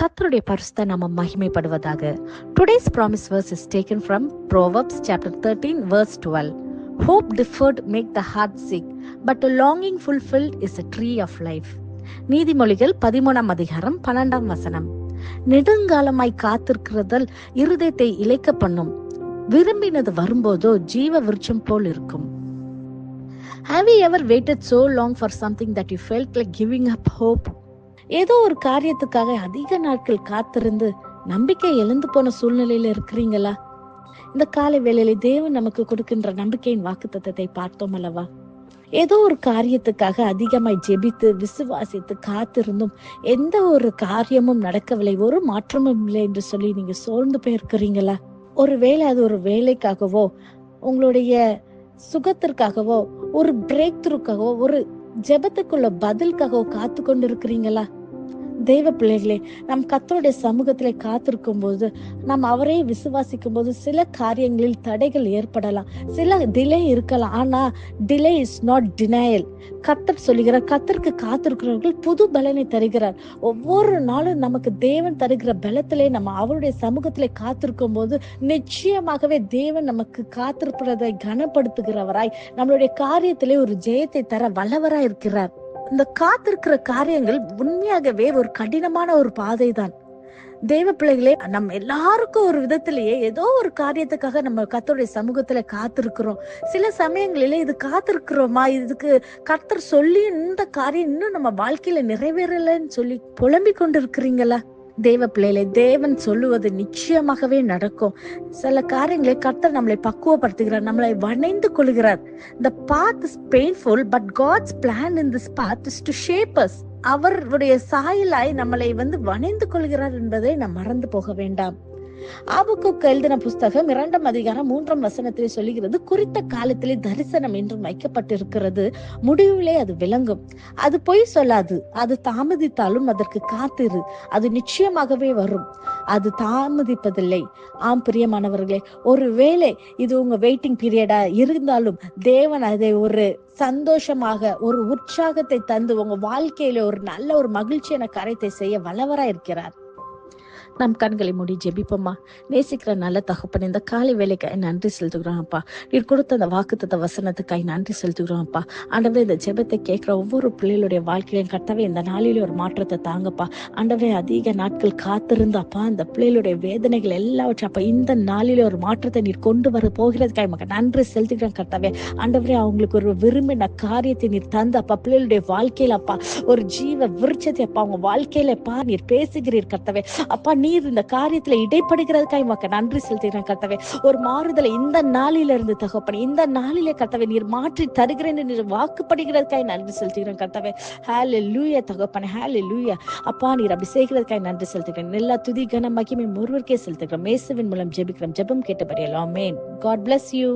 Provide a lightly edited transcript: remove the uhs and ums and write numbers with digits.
கர்த்தருடைய பரிசுத்த நாமம் மகிமைப்படுவதாக. Today's promise verse is taken from Proverbs chapter 13 verse 12. Hope deferred make the heart sick, but a longing fulfilled is a tree of life. நீதிமொழிகள் 13 அதிகாரம் 12 வசனம். நெடுங்காலமாய் காத்திருக்கிறதால் இருதயத்தை இளைக்க பண்ணும், விரும்பினது வரும்போதோ ஜீவ விருட்சம் போல் இருக்கும். Have you ever waited so long for something that you felt like giving up hope? ஏதோ ஒரு காரியத்துக்காக அதிக நாட்கள் காத்திருந்து நம்பிக்கை எழுந்து போன சூழ்நிலையில இருக்கிறீங்களா? இந்த காலை வேளையில தேவன் நமக்கு கொடுக்கின்ற நம்பிக்கையின் வாக்குத்தத்தத்தை பார்த்தோம் அல்லவா? ஏதோ ஒரு காரியத்துக்காக அதிகமாய் ஜெபித்து விசுவாசித்து காத்திருந்தும் எந்த ஒரு காரியமும் நடக்கவில்லை, ஒரு மாற்றமும் இல்லை என்று சொல்லி நீங்க சோர்ந்து போயிருக்கிறீங்களா? ஒருவேளை அது ஒரு வேலைக்காகவோ, உங்களுடைய சுகத்திற்காகவோ, ஒரு பிரேக் த்ரூக்காகவோ, ஒரு ஜெபத்துக்குள்ள பதிலுக்காகவோ காத்து கொண்டு இருக்கிறீங்களா? தெய்வ பிள்ளைகளே, நம் கர்த்தருடைய சமூகத்திலே காத்திருக்கும் போது, நாம் அவரே விசுவாசிக்கும் போது சில காரியங்களில் தடைகள் ஏற்படலாம், சில டிலே இருக்கலாம். ஆனா டிலே இஸ் நாட் டினையல். கர்த்தர் சொல்லுகிறார், கர்த்தருக்கு காத்திருக்கிறவர்கள் புது பலனை தருகிறார். ஒவ்வொரு நாளும் நமக்கு தேவன் தருகிற பலத்திலே நம்ம அவருடைய சமூகத்திலே காத்திருக்கும் போது நிச்சயமாகவே தேவன் நமக்கு காத்திருப்பதை கனப்படுத்துகிறவராய், நம்மளுடைய காரியத்திலே ஒரு ஜெயத்தை தர வல்லவராய் இருக்கிறார். இந்த காத்திருக்கிற காரியங்கள் உண்மையாகவே ஒரு கடினமான ஒரு பாதை தான். தேவ பிள்ளைகளே, நம்ம எல்லாருக்கும் ஒரு விதத்திலேயே ஏதோ ஒரு காரியத்துக்காக நம்ம கர்த்தருடைய சமூகத்துல காத்திருக்கிறோம். சில சமயங்களில இது காத்திருக்கிறோமா, இதுக்கு கர்த்தர் சொல்லி இந்த காரியம் இன்னும் நம்ம வாழ்க்கையில நிறைவேறலன்னு சொல்லி புலம்பிக் கொண்டு இருக்கிறீங்களா? தேவ பிள்ளைகளே, தேவன் சொல்லுவது நிச்சயமாகவே நடக்கும். சில காரியங்களை கர்த்தர் நம்மளை பக்குவப்படுத்துகிறார், நம்மளை வணைந்து கொள்கிறார். The path is painful, but God's plan in this path is to shape us. அவருடைய சாயலாய் நம்மளை வணைந்து கொள்கிறார் என்பதை நாம் மறந்து போக வேண்டாம். ஆபக்குக்கு எழுதின புஸ்தகம் 2 அதிகாரம் 3 வசனத்திலே சொல்லுகிறது, குறித்த காலத்திலே தரிசனம் என்றும் வைக்கப்பட்டிருக்கிறது, முடிவிலே அது விளங்கும். அது பொய் சொல்லாது, அது தாமதித்தாலும் அதற்கு காத்திரு, அது நிச்சயமாகவே வரும், அது தாமதிப்பதில்லை. ஆம் பிரியமானவர்களே, ஒருவேளை இது உங்க வெயிட்டிங் பீரியடா இருந்தாலும் தேவன் அதை ஒரு சந்தோஷமாக, ஒரு உற்சாகத்தை தந்து உங்க வாழ்க்கையில ஒரு நல்ல ஒரு மகிழ்ச்சியான காரியத்தை செய்ய வல்லவரா இருக்கிறார். நம் கண்களை மூடி ஜெபிப்போமா. நேசிக்கிற நல்ல தகப்பன், இந்த காலை வேலைக்காய் நன்றி செலுத்துகிறோம் அப்பா. நீர் கொடுத்த அந்த வாக்குத்தத்த வசனத்துக்காய் நன்றி செலுத்துகிறோம் அப்பா. ஆண்டவரே, இந்த ஜெபத்தை கேட்கிற ஒவ்வொரு பிள்ளைகளுடைய வாழ்க்கையிலும் கர்த்தாவே இந்த நாளிலே ஒரு மாற்றத்தை தாங்கப்பா. ஆண்டவரே, அதிக நாட்கள் காத்திருந்து அப்பா இந்த பிள்ளைகளுடைய வேதனைகள் எல்லாவற்றும் அப்பா இந்த நாளிலே ஒரு மாற்றத்தை நீர் கொண்டு வர போகிறதுக்காய் மக்க நன்றி செலுத்துகிறேன் கர்த்தாவே. ஆண்டவரே, அவங்களுக்கு ஒரு விரும்பின காரியத்தை நீர் தந்து அப்பா பிள்ளைகளுடைய வாழ்க்கையில அப்பா ஒரு ஜீவ விருட்சத்தை அப்பா அவங்க வாழ்க்கையில அப்பா நீர் பேசுகிறீர் கர்த்தாவே. அப்பா நீர் இந்த காரியத்துல இடைப்படுகிறதுக்காய் மக்க நன்றி செலுத்துகிறேன் கர்த்தாவே. ஒரு மாறுதலை இந்த நாளில இருந்து தகப்பனே, இந்த நாளிலே கர்த்தாவே நீர் மாற்றி தருகிறேன் என்று வாக்குப்படுகிறதுக்காய் நன்றி செலுத்துகிறேன் கர்த்தாவே. ஹல்லேலூயா தகப்பனே, ஹல்லேலூயா. அப்பா நீர் அப்படி செய்கிறதுக்காய் நன்றி செலுத்துகிறேன். எல்லா துதி கன மகிமை ஒருவருக்கே செலுத்துகிறோம். இயேசுவின் மூலம் ஜெபிக்கிறோம். ஜெபம் கேட்டபடியால் ஆமென். God bless you.